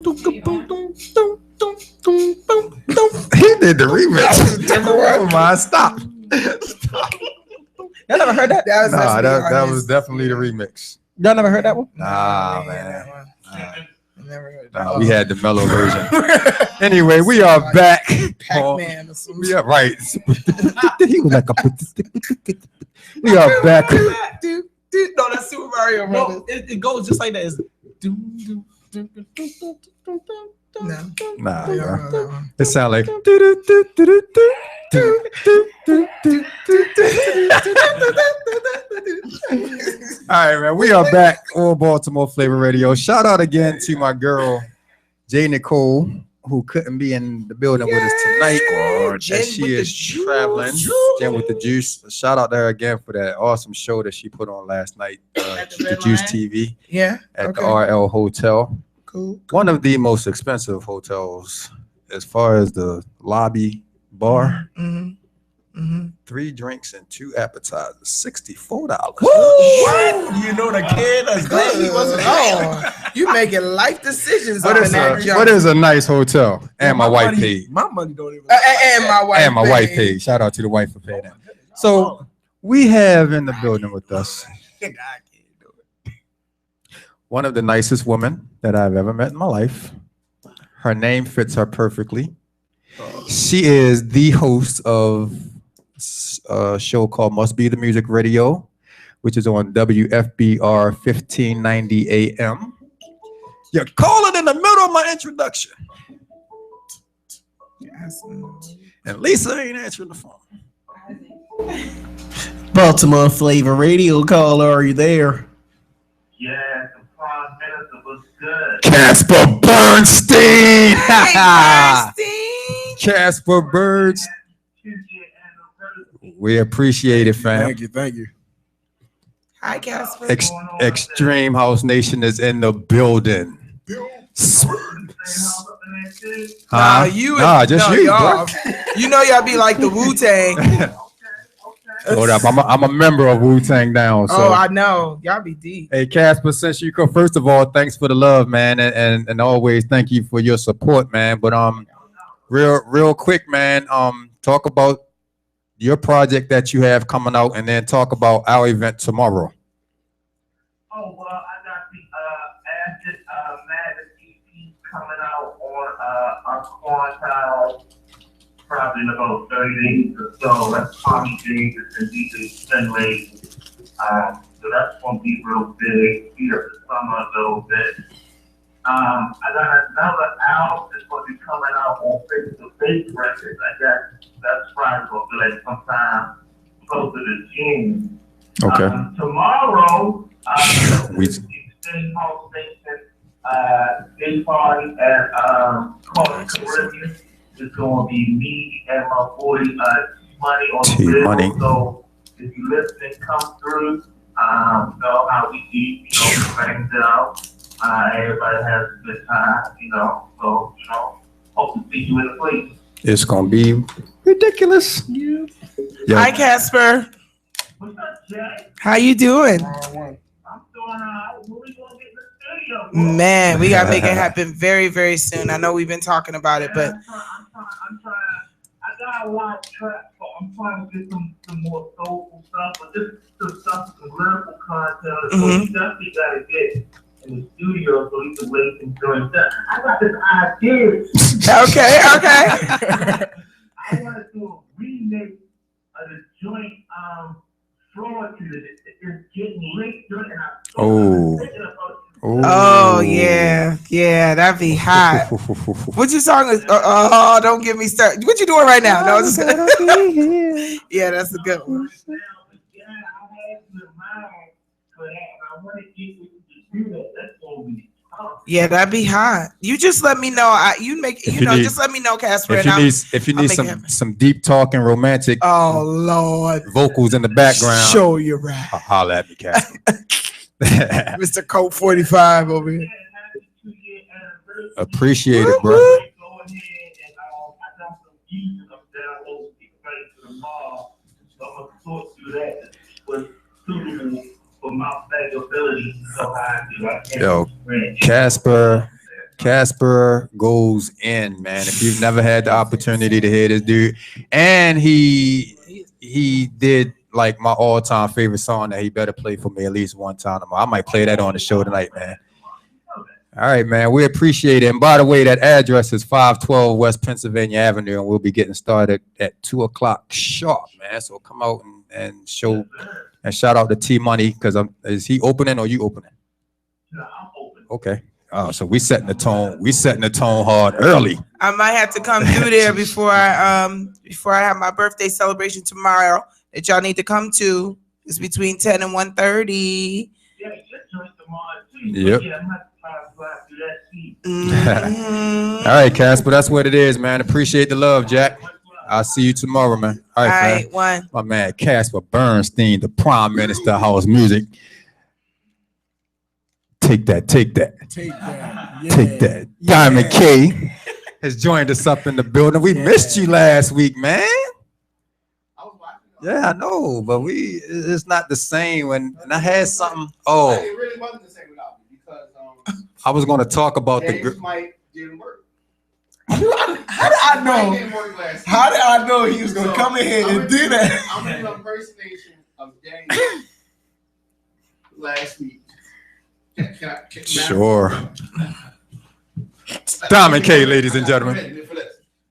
He did the remix. Oh my, stop. Stop. Y'all never heard that? Nah, that was definitely the remix. Y'all never heard that one? Nah, man. Never heard Nah, we had the mellow version. Anyway, we are back. Pac-Man or something. We are right. He was like a. We are back. No, that's Super Mario Brothers. No, it goes just like that. It's Nah, it sounds like. All right, man. We are back on Baltimore Flavor Radio. Shout out again to my girl, J. Nicole, who couldn't be in the building with us tonight. As she is traveling. Jen with the Juice. Shout out to her again for that awesome show that she put on last night. The Juice TV. Yeah. At the RL Hotel. Cool. One of the most expensive hotels as far as the lobby bar. Mm-hmm. Mm-hmm. 3 drinks and 2 appetizers, $64. What? You know the kid that's glad he wasn't home. You making life decisions on that jump. What is a nice hotel? And my wife paid. My money don't even. And my wife paid. Shout out to the wife for paying that. So we have in the building with us one of the nicest women that I've ever met in my life. Her name fits her perfectly. She is the host of a show called Must Be the Music Radio, which is on WFBR 1590 AM. You're calling in the middle of my introduction. And Lisa ain't answering the phone. Baltimore Flavor Radio caller, are you there? Yeah, the Prime Minister was good. Casper Bernstein! Bernstein! Casper Birds. We appreciate it, fam. Thank you. Hi, Casper. Extreme House Nation is in the building. Just you. Y'all. You know y'all be like the Wu-Tang. Hold up, I'm a member of Wu-Tang now. So. Oh, I know. Y'all be deep. Hey, Casper, since you come, first of all, thanks for the love, man, and always thank you for your support, man. But real quick, man, talk about your project that you have coming out, and then talk about our event tomorrow. Oh, well, I got the Acid Madness EP coming out on our quarantine probably in about 30 days or so. That's Tommy Davis and DJ Finlay. So that's going to be real big here for summer a little bit. I got another album that's going to be coming out on Face to Face Records. I guess that's probably going to be like sometime closer to June. Okay. Tomorrow, the Extreme House Station day party at Caribbean. It's going to be me and my boy Money on the radio. So if you listening, come through. Know how we eat, things out. Everybody has a good time, So, hope to see you in the place. It's gonna be ridiculous. Yeah. Hi, Casper. What's up, Jack? How you doing? I'm doing when we gonna get in the studio, bro? Man, we gotta make it happen very, very soon. I know we've been talking about it, but I'm trying. I got a lot of tracks, but I'm trying to get some more soulful stuff, but just some stuff, some lyrical content. So you definitely gotta get in the studio so you can lay some joints down. I got this idea. Okay. I want to do a remake of the joint fraud to it. It's getting late during and I'm thinking about it. Oh yeah, that'd be hot. What you song is? Oh, don't get me started. What you doing right now? No, just yeah, that's a good one. Yeah, I had in mind for that. I want to get you to do that. That's gonna be tough. Yeah, that'd be hot. You just let me know. Just let me know, Casper. If you need some deep talk and romantic. Oh Lord, vocals in the background. Show your rap. Holla at me, Casper. Mr. Colt 45 over here. Appreciate it, bro. Go ahead and I got some music up there. I will be ready for tomorrow. So I'm gonna sort through that was suitable for my ability. So I do. Yo, Casper Casper goes in, man. If you've never had the opportunity to hear this dude, and he did like my all-time favorite song that he better play for me at least one time. I might play that on the show tonight, man. All right, man. We appreciate it. And by the way, that address is 512 West Pennsylvania Avenue, and we'll be getting started at 2:00 sharp, man. So come out and show and shout out to T Money because is he opening or you opening? No, I'm open. Okay. Oh, so we setting the tone. We setting the tone hard early. I might have to come through there before I have my birthday celebration tomorrow that y'all need to come to. It's between 10 and 1:30. Yeah, you join tomorrow too. Yep. Yeah, I'm not slide through that seat. All right, Casper, that's what it is, man. Appreciate the love, Jack. I'll see you tomorrow, man. All right, man. One. My man, Casper Bernstein, the Prime Minister of House Music. Take that. Yeah. Take that. Diamond K has joined us up in the building. We missed you last week, man. Yeah, I know, but it's not the same. And I had something. Oh, It really wasn't the same without me because I was going to talk about James Mike didn't work. How did I know? Didn't work last How did I know he was gonna come in here and do that? I'm gonna do an impersonation of James last week. Can I, Sure. Diamond K, ladies and gentlemen.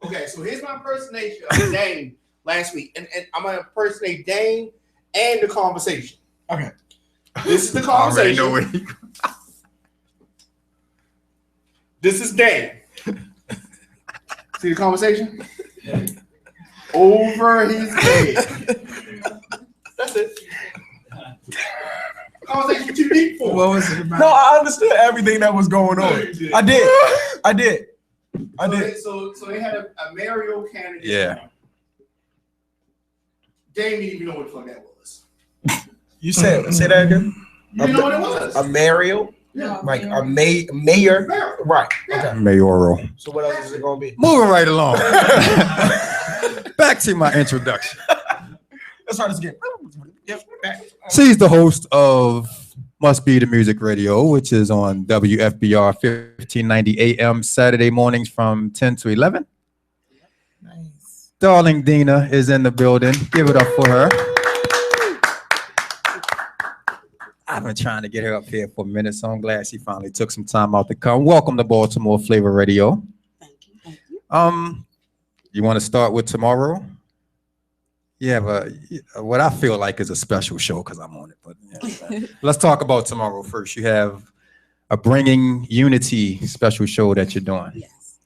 Okay, so here's my impersonation of Dame last week. And I'm going to impersonate Dame and the conversation. Okay. This is the I already conversation. know where he- This is Dame. See the conversation? Over his head. That's it. Conversation too deep for. What was it about? No, I understood everything that was going on. I did. So they had a Mario candidate. Yeah. Dame didn't even know what the fuck that was. You say that again? You didn't know what it was? A Mario, Yeah. like a mayor, Mario. right? Yeah. Okay. Mayoral. So what else is it gonna be? Moving right along. Back to my introduction. Let's try this again. Yep. Back. She's the host of Must Be the Music Radio, which is on WFBR 1590 AM Saturday mornings from 10 to 11. Nice. Darling Dena is in the building. Give it up for her. I've been trying to get her up here for a minute, so I'm glad she finally took some time out to come. Welcome to Baltimore Flava Radio. Thank you. You want to start with tomorrow? You have what I feel like is a special show because I'm on it. But yeah, let's talk about tomorrow first. You have a Bringing Unity special show that you're doing. Yes.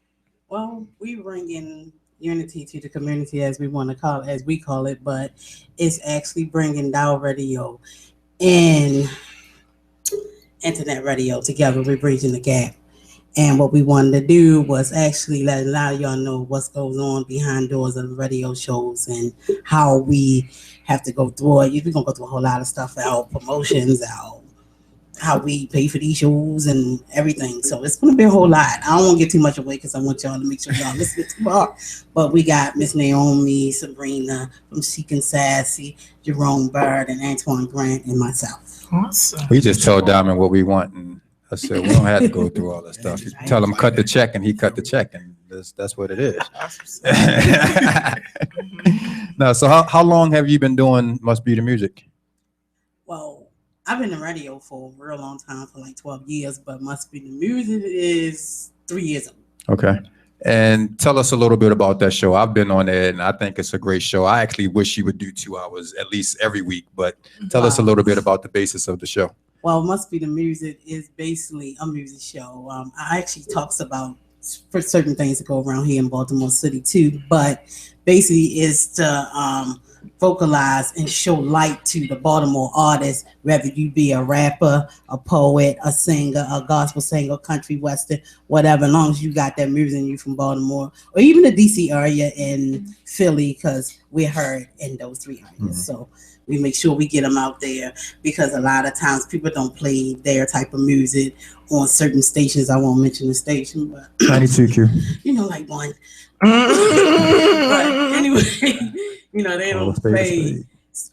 Well, we bring in unity to the community as we want to call it, as we call it, but it's actually bringing Dow Radio and internet radio together. We're bridging the gap. And what we wanted to do was actually let a lot of y'all know what goes on behind doors of the radio shows and how we have to go through it. We're going to go through a whole lot of stuff, our promotions, how we pay for these shows and everything. So it's going to be a whole lot. I don't want to get too much away because I want y'all to make sure y'all listen to tomorrow. But we got Miss Naomi, Sabrina from Chic and Sassy, Jerome Bird, and Antoine Grant, and myself. Awesome. We just tell Diamond what we want, and I said we don't have to go through all that stuff. You tell him cut the check, and he cut the check, and that's what it is. No, so how long have you been doing Must Be the Music? Well, I've been in radio for a real long time, for like 12 years, but Must Be the Music is 3 years old. Okay. And tell us a little bit about that show. I've been on it, and I think it's a great show. I actually wish you would do 2 hours at least every week, but tell us a little bit about the basis of the show. Well, Must Be the Music is basically a music show. I actually talks about for certain things that go around here in Baltimore City too, but basically is to vocalize and show light to the Baltimore artists, whether you be a rapper, a poet, a singer, a gospel singer, country western, whatever, as long as you got that music in you from Baltimore or even the DC area and Philly, because we're heard in those 3 areas. Mm-hmm. So we make sure we get them out there because a lot of times people don't play their type of music on certain stations. I won't mention the station, but 92Q. you know, like one. But anyway, you know, they don't play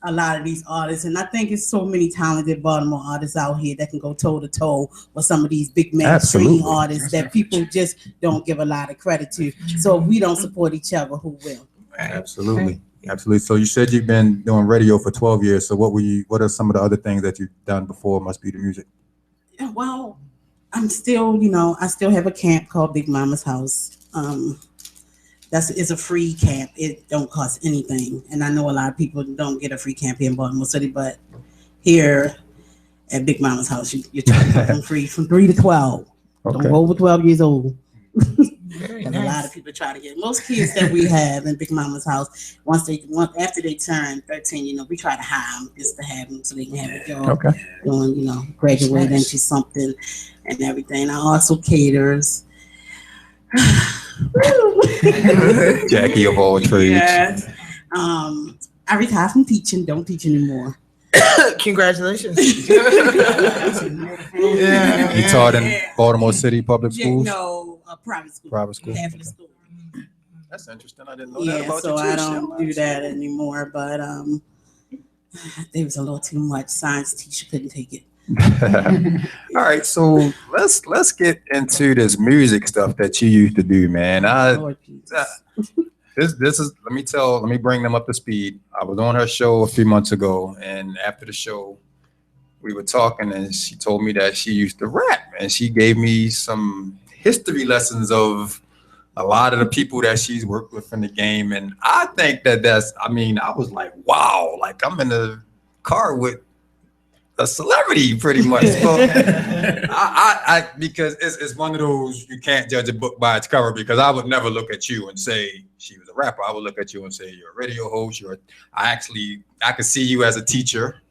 a lot of these artists, and I think it's so many talented Baltimore artists out here that can go toe to toe with some of these big mainstream artists that people just don't give a lot of credit to. So if we don't support each other, who will? Absolutely. Absolutely. So you said you've been doing radio for 12 years. So what are some of the other things that you've done before Must Be the Music? Well, I'm still, I still have a camp called Big Mama's House. It's a free camp. It don't cost anything. And I know a lot of people don't get a free camp here in Baltimore City, but here at Big Mama's House, you're trying to them free from 3 to 12. Okay. Don't go over 12 years old. And a lot of people try to get most kids that we have in Big Mama's House. After they turn 13, we try to hire them just to have them so they can have a job. Okay. Doing, graduate into something and everything. I also caters. Jackie of all trades. Yes. I retired from teaching. Don't teach anymore. Congratulations. Yeah. You taught in Baltimore City public schools? No, private school. Private school. Half of the school. That's interesting. I didn't know that about so I don't do that anymore. But there was a little too much. Science teacher couldn't take it. All right, so let's get into this music stuff that you used to do, man. This is let me bring them up to speed. I was on her show a few months ago, and after the show, we were talking, and she told me that she used to rap, and she gave me some history lessons of a lot of the people that she's worked with in the game, and I think I was like, wow, like I'm in a car with a celebrity pretty much. But I because it's one of those, you can't judge a book by its cover, because I would never look at you and say she was a rapper. I would look at you and say you're a radio host. I could see you as a teacher,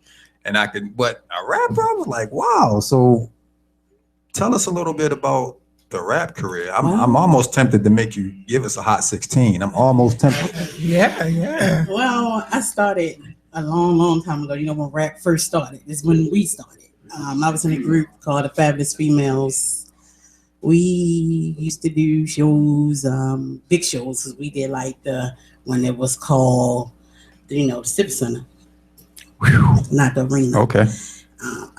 but a rapper, I was like, wow. So tell us a little bit about the rap career. I'm almost tempted to make you give us a hot 16. I'm almost tempted. Yeah. Well, I started a long time ago. When rap first started, is when we started. I was in a group called the Fabulous Females. We used to do shows, big shows. We did like when it was called, the Civic Center, not the arena. Okay.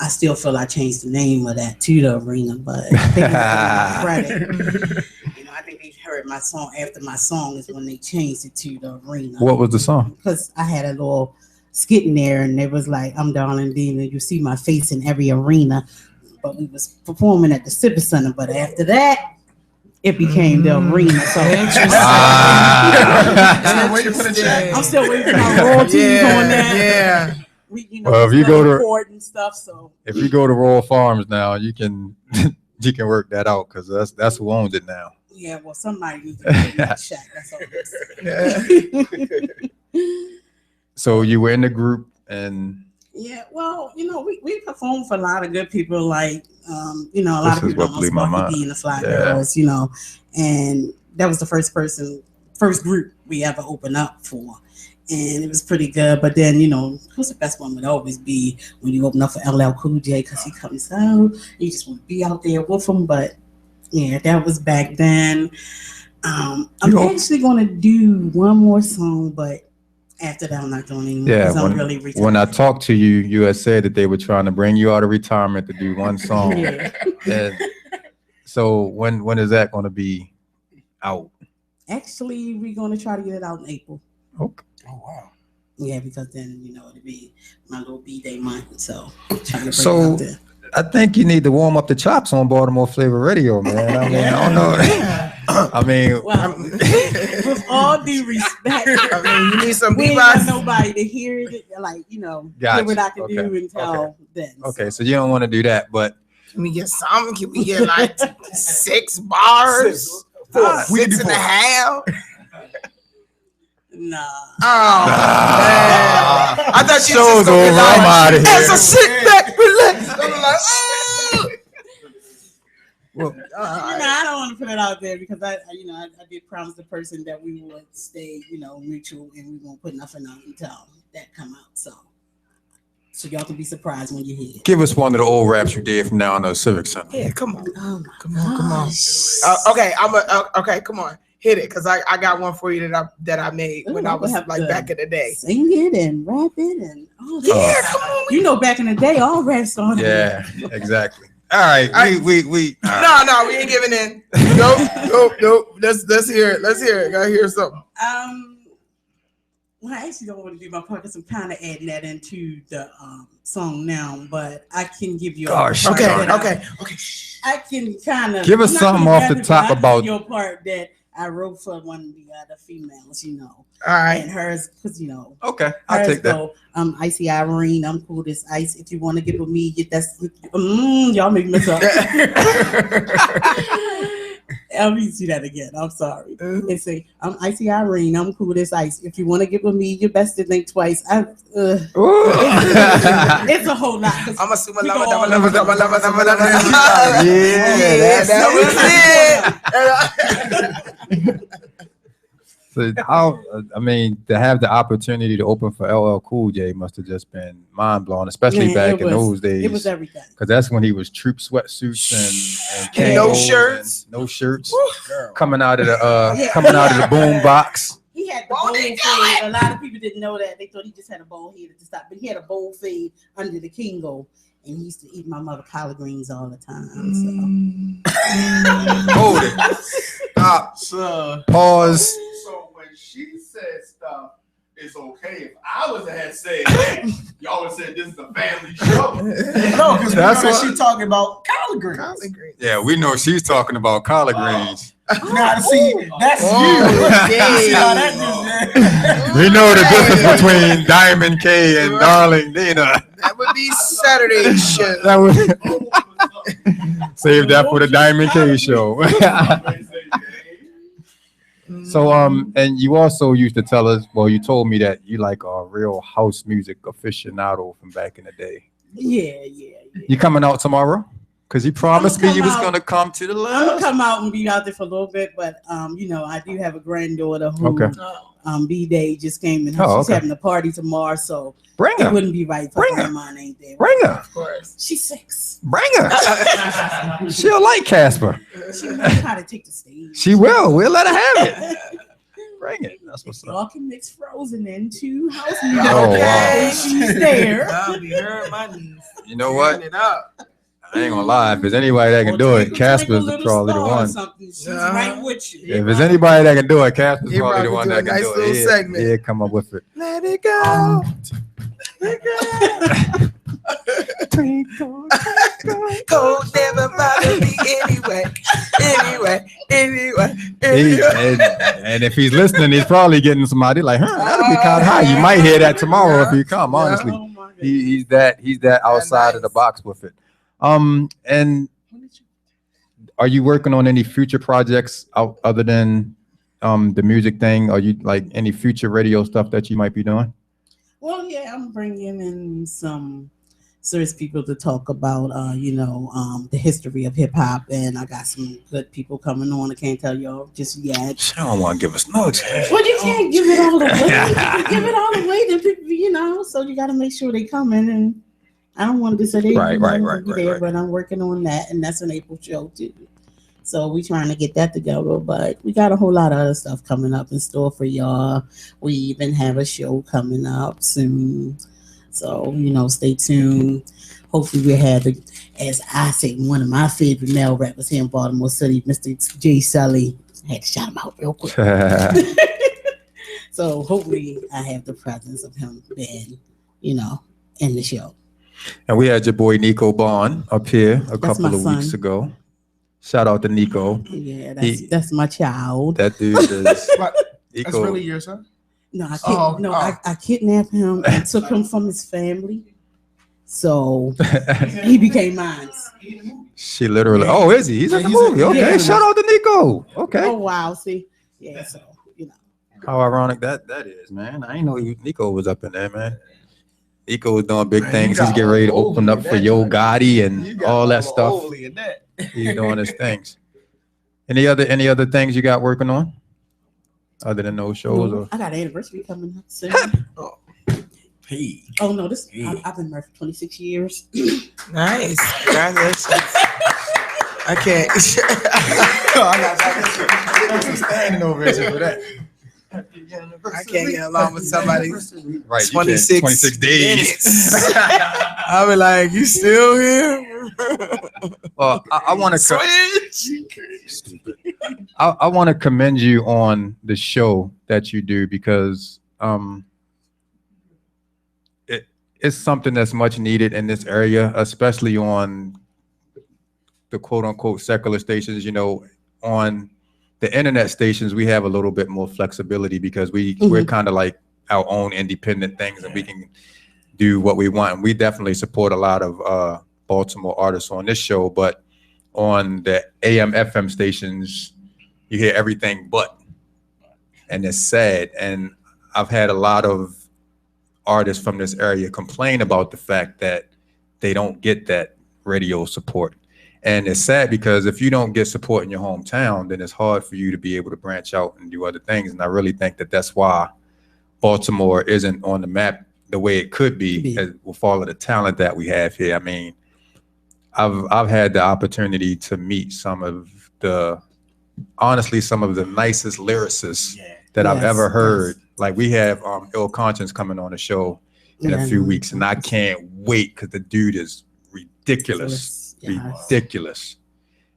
I still feel I changed the name of that to the arena, but I think it's credit. I think they heard my song after my song is when they changed it to the arena. What was the song? Because I had a little skit in there, and it was like, I'm Darling Dena, you see my face in every arena. But we was performing at the Civic Center. But after that, it became the arena. So I'm still waiting for my royalties on that. Yeah. If you go to and stuff, so if you go to Royal Farms now, you can work that out, because that's who owns it now. Yeah, well, somebody needs to give me a shot. That's all it is. So you were in the group, and yeah, well, we performed for a lot of good people, like a lot of people almost want to be in the Fly Girls, and that was the first group we ever opened up for. And it was pretty good. But then, who's the best one would always be when you open up for LL Cool J, because he comes out. You just want to be out there with him. But yeah, that was back then. I'm actually going to do one more song, but after that, I'm not doing anymore. Yeah, I'm really retired. When I talked to you, you had said that they were trying to bring you out of retirement to do one song. Yeah. And so when is that going to be out? Actually, we're going to try to get it out in April. Okay. Oh, wow. Yeah, because then, it'll be my little B-Day month. So, trying to bring it out there. I think you need to warm up the chops on Baltimore Flavor Radio, man. I mean, I don't know. I mean, well, with all due respect, you need some we ain't got nobody to hear it, like, gotcha. hear what I can do until then. Okay, so you don't want to do that, but can we get some? Can we get like 6 bars? 6 and a half? Nah. Oh, man. I thought you was over. I'm out of here. As I sit back, relax. I'm like, oh. Well, I don't want to put it out there, because I did promise the person that we would stay, mutual, and we won't put nothing out until that come out. So y'all can be surprised when you hear it. Give us one of the old raps you did from now on the Civic Center. Yeah, come on. Oh, Come on. Okay, okay, come on. hit it, because I got one for you that I made when I was like back in the day. Sing it and rap it and all that. Yeah, come on. You know, back in the day, all rap started. Yeah, exactly. All right, we No, we ain't giving in. Nope. Let's hear it. Gotta hear something. Well, I actually don't want to do my part because I'm kind of adding that into the song now, but I can give you. Okay. I can kind of give us something off the top about your part that I wrote for one of the other females, you know. All right. And hers, because you know. Okay, I'll take that. Go, Icy Irene, I'm cool as ice. If you want to get with me, that's y'all make me mess up. Let me see that again. I'm sorry. They say, I'm Icy Irene. I'm cool as ice. If you want to get with me, you best to think twice. It's a whole lot. I'm assuming love. Yeah, that was it. So I mean, to have the opportunity to open for LL Cool J must have just been mind blowing, especially back in those days. It was everything. Because that's when he was troop sweatsuits and no shirts, coming out of the boom box. He had the bowl fade. A lot of people didn't know that. They thought he just had a bowl head at the top, but he had a bowl fade under the Kingo. And he used to eat my mother collard greens all the time. So. Hold it. Pause. So when she said stuff, it's okay. If I was had said that, y'all would have said this is a family show. No, because that's what she talking about. Collard greens. Yeah, we know she's talking about collard greens. Now see, that's you. We know the difference between Diamond K and Darling Dena. That would be Saturday shit. That would save that for the Diamond K show. So and you also used to tell us, well, you told me that you like a real house music aficionado from back in the day. Yeah. You coming out tomorrow? Because you promised me you was gonna come to the left. I'm gonna come out and be out there for a little bit, but you know, I do have a granddaughter who B-Day just came in. She's having a party tomorrow, so bring her. It wouldn't be right for her mom ain't there. Bring her. Of course. She's 6. Bring her. She'll like Casper. She'll know how to take the stage. She will. We'll let her have it. Bring it. That's what's up. Y'all can mix Frozen into house music. Oh, wow. She's there. I'll be hearing my knees. You know what? It up. I ain't gonna lie. If there's anybody that can do it, Casper's probably the one. She's right with you. If there's anybody that can do it, Casper's probably the one that can nice do little it. segment. Yeah, come up with it. Let it go. Cold never bother me anyway. And if he's listening, he's probably getting somebody like, that'll be kind of high. You might hear that tomorrow if you come. Honestly, he's that outside of the box with it. And are you working on any future projects other than the music thing? Are you like any future radio stuff that you might be doing? Well, yeah, I'm bringing in some serious people to talk about, the history of hip hop, and I got some good people coming on. I can't tell y'all just yet. She don't want to give us no chance. Well, you can't give it all away. Give it all away to people, so you got to make sure they come in, and I don't want to say they right. but I'm working on that, and that's an April show too. So we trying to get that together, but we got a whole lot of other stuff coming up in store for y'all. We even have a show coming up soon. So, stay tuned. Hopefully we'll have, as I say, one of my favorite male rappers here in Baltimore City, Mr. J. Sully. I had to shout him out real quick. So hopefully I have the presence of him being, in the show. And we had your boy Nico Bond up here a couple of weeks ago. Shout out to Nico. Yeah, that's my child. That dude is. That's really your son? No, I kidnapped him and took him from his family. So he became mine. She literally. Oh, is he? He's in the movie. Okay, yeah. Shout out to Nico. Okay. Oh wow, see, yeah. So how ironic that is, man. I ain't know Nico was up in there, man. Nico was doing big things. He's getting ready to open up for Yo Gotti and all that stuff. He's doing his things. Any other things you got working on? Other than those shows? Or? I got an anniversary coming up soon. Hey. Oh no, I've been married for 26 years. Nice. Congratulations. I can't. standing ovation for that. I can't get along with somebody Right, 26 days. I'll be like, you still here? Well, I want to switch. I want to commend you on the show that you do because it's something that's much needed in this area, especially on the quote unquote secular stations. You know, on the internet stations, we have a little bit more flexibility because we're kind of like our own independent things and we can do what we want. And we definitely support a lot of Baltimore artists on this show, but on the AM FM stations, you hear everything but, and it's sad. And I've had a lot of artists from this area complain about the fact that they don't get that radio support. And it's sad because if you don't get support in your hometown, then it's hard for you to be able to branch out and do other things. And I really think that that's why Baltimore isn't on the map the way it could be with all of the talent that we have here. I mean, I've had the opportunity to meet some of the nicest lyricists that I've ever heard. Like we have Ill Conscience coming on the show in a few weeks, and I can't wait because the dude is ridiculous.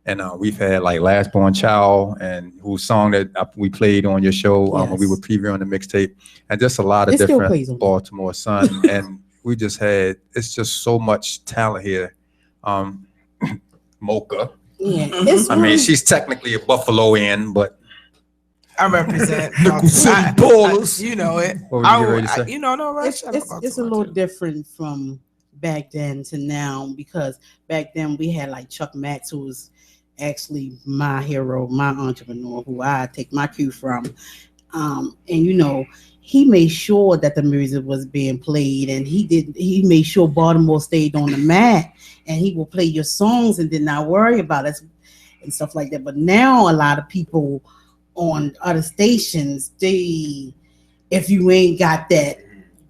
And we've had like Last Born Child, and whose song that we played on your show when we were previewing the mixtape, and just a lot of different Baltimore Sun. And we just had, it's just so much talent here. Mocha. Yeah, I mean, she's technically a Buffaloan, but I represent you know it. What were you ready to say? You know, no rush. It's a little different from back then to now, because back then we had like Chuck Max, who was actually my hero, my entrepreneur, who I take my cue from. And you know, he made sure that the music was being played, and he made sure Baltimore stayed on the map, and he will play your songs and did not worry about us and stuff like that. But now a lot of people on other stations, if you ain't got that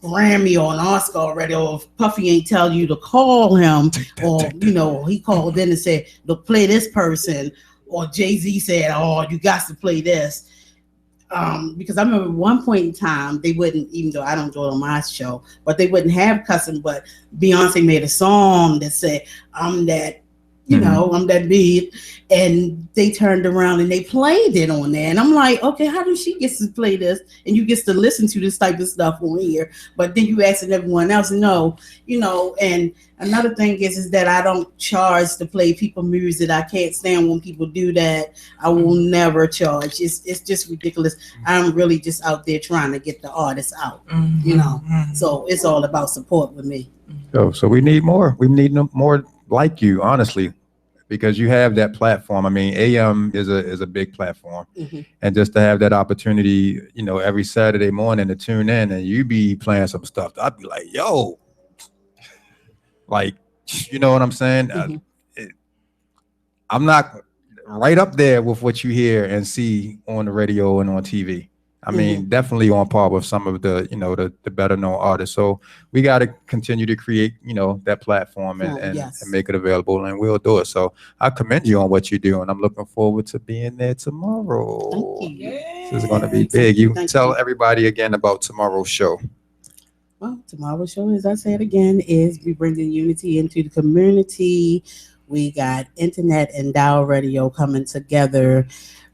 Grammy or an Oscar already, or if Puffy ain't tell you to call him, or you know, he called in and said, look, play this person, or Jay-Z said, oh, you got to play this. Because I remember one point in time, they wouldn't, even though I don't do it on my show, but they wouldn't have cussing, but Beyonce made a song that said, I'm that, you know, I'm that big, and they turned around and they played it on there, and I'm like, okay, how does she get to play this and you get to listen to this type of stuff on here? But then you asking everyone else, no, you know. And another thing is that I don't charge to play people music. I can't stand when people do that. I will never charge. It's just ridiculous. I'm really just out there trying to get the artists out, you know. So it's all about support with me. So we need more. We need more like you, honestly, because you have that platform. I mean, AM is a big platform, and just to have that opportunity, you know, every Saturday morning to tune in and you be playing some stuff, I'd be like, yo, like, you know what I'm saying? I'm not right up there with what you hear and see on the radio and on TV. I mean, definitely on par with some of the, you know, the better known artists. So we got to continue to create, you know, that platform and make it available, and we'll do it. So I commend you on what you do, and I'm looking forward to being there tomorrow. Thank you. This is going to be big. You tell everybody again about tomorrow's show. Well, tomorrow's show, as I said again, is we bringing unity into the community. We got internet and dial radio coming together,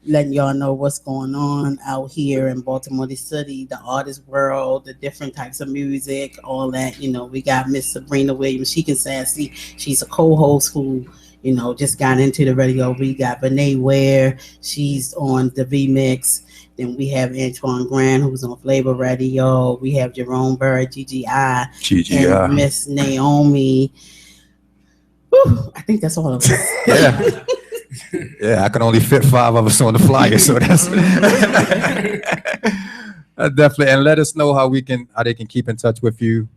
letting y'all know what's going on out here in Baltimore City, the artist world, the different types of music, all that. You know, we got Miss Sabrina Williams. She can sassy. She's a co-host who, you know, just got into the radio. We got Renee Ware. She's on the V-Mix. Then we have Antoine Grant, who's on Flava Radio. We have Jerome Bird, GGI. And Miss Naomi. Whew, I think that's all of us. Yeah. Yeah, I can only fit 5 of us on the flyer, so that's definitely. And let us know how they can keep in touch with you,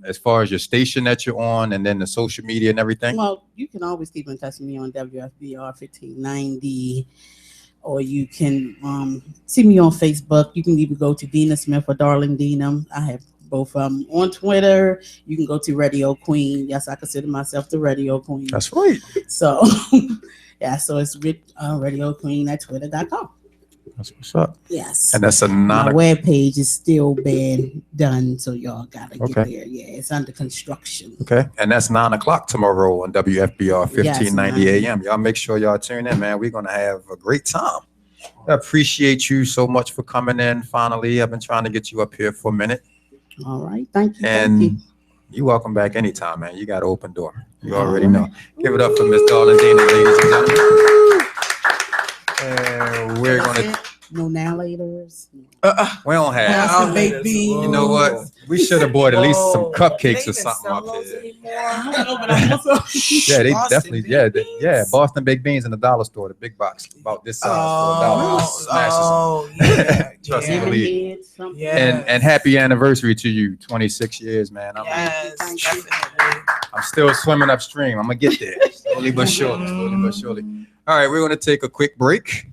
as far as your station that you're on, and then the social media and everything. Well, you can always keep in touch with me on WFBR 1590, or you can see me on Facebook. You can even go to Dena Smith or Darling Dena. I have both on Twitter. You can go to Radio Queen. Yes, I consider myself the Radio Queen. That's right. So, yeah, so it's with Radio Queen at twitter.com. That's what's up. Yes. And that's a My non. webpage is still being done, so y'all gotta get Okay. there. Yeah, it's under construction. Okay. And that's 9:00 tomorrow on WFBR 1590 Yes, AM. Y'all make sure y'all tune in, man. We're gonna have a great time. I appreciate you so much for coming in. Finally, I've been trying to get you up here for a minute. All right, thank you. And Thank you. you're welcome back anytime, man. You got an open door. You already know. Give it up for Miss Darlene Dena, ladies and gentlemen. And we're gonna. No now laters. We don't have. Boston baked beans. You know what? We should have bought at least some cupcakes or something up here. Yeah, they definitely. Yeah, Boston baked beans in the dollar store, the big box, about this size for $1. Yeah. Trust yeah. and believe. Yeah. And happy anniversary to you, 26 years, man. Yes, definitely. I'm still swimming upstream. I'm gonna get there, slowly but surely. Slowly but surely. All right, we're gonna take a quick break,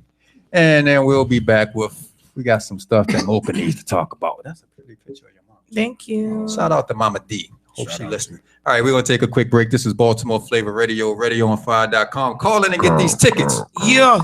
and then we'll be back with. We got some stuff that Mocha needs to talk about. That's a pretty picture of your mom. Thank you. Shout out to Mama D. Hope she's listening. All right, we're gonna take a quick break. This is Baltimore Flavor Radio, radioonfire.com. Call in and get these tickets. Yeah.